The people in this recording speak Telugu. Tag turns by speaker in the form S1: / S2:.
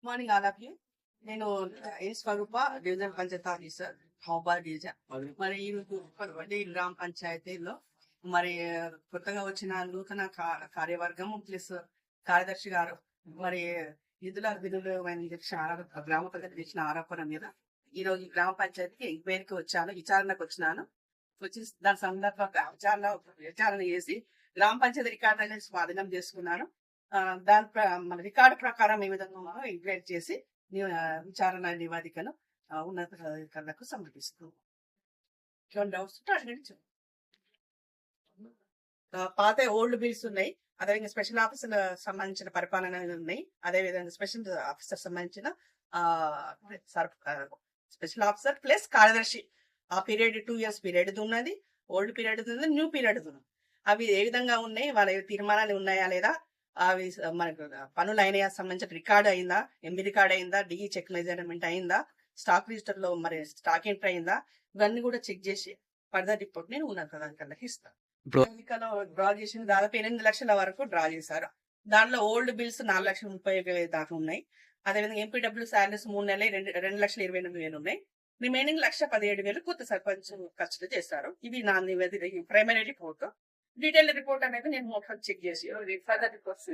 S1: Morning all of you. నేను A Swaroopa division panchayat officer Mahabubabad division. మరి ఈ గ్రామ పంచాయతీలో మరి కొత్తగా వచ్చిన నూతన కార్యవర్గం ప్లస్ కార్యదర్శి గారు మరి నిధుల విధులు గ్రామ పంచాయతీ ఇచ్చిన ఆరోపణ మీద ఈ రోజు గ్రామ పంచాయతీకి ఎంక్వైరీకి వచ్చాను, విచారణకు వచ్చినాను. వచ్చి దాని సందర్భంగా విచారణ చేసి గ్రామ పంచాయతీ రికార్డు అనేది స్వాధీనం చేసుకున్నాను. దాని మన రికార్డు ప్రకారం ఏ విధంగా ఎంక్వైరీ చేసి విచారణ నివేదికను ఉన్నతాధికారులకు సమర్పిస్తున్నాం. డౌట్స్ పాత ఓల్డ్ బిల్స్ ఉన్నాయి, అదేవిధంగా స్పెషల్ ఆఫీసర్ సంబంధించిన పరిపాలన ఉన్నాయి, అదేవిధంగా స్పెషల్ ఆఫీసర్ సంబంధించిన స్పెషల్ ఆఫీసర్ ప్లస్ కార్యదర్శి ఆ పీరియడ్ 2 years పీరియడ్ ఉన్నది, ఓల్డ్ పీరియడ్ ఉన్నది, న్యూ పీరియడ్ ఉన్నది. అవి ఏ విధంగా ఉన్నాయి, వాళ్ళ తీర్మానాలు ఉన్నాయా లేదా, అవి మనకు పనులు అయినాయా, సంబంధించిన రికార్డ్ అయిందా, ఎంబీ రికార్డ్ అయిందా, డిఈ చెక్ మెజర్మెంట్ అయిందా, స్టాక్ రిజిస్టర్ లో మరి స్టాక్ ఎంట్రీ అయిందా, ఇవన్నీ కూడా చెక్ చేసి ఫర్దర్ రిపోర్ట్ నేను ఉన్నతాధికారులకు ఇస్తాను. డ్రా చేసిన దాదాపు 8 లక్షల వరకు డ్రా చేశారు. దాంట్లో ఓల్డ్ బిల్స్ 4,30,000 దాకా ఉన్నాయి. అదేవిధంగా ఎంపీడబ్ల్యూ శాలరీస్ 3 నెలలు 2,28,000 ఉన్నాయి. రిమైనింగ్ 1,17,000 కొత్త సర్పంచ్ ఖర్చులు చేస్తారు. ఇవి నా నివేదిక, ప్రైమరీ రిపోర్ట్. డీటెయిల్ రిపోర్ట్ అనేది నేను మొత్తం చెక్ చేసి ఫర్దర్ రిపోర్ట్స్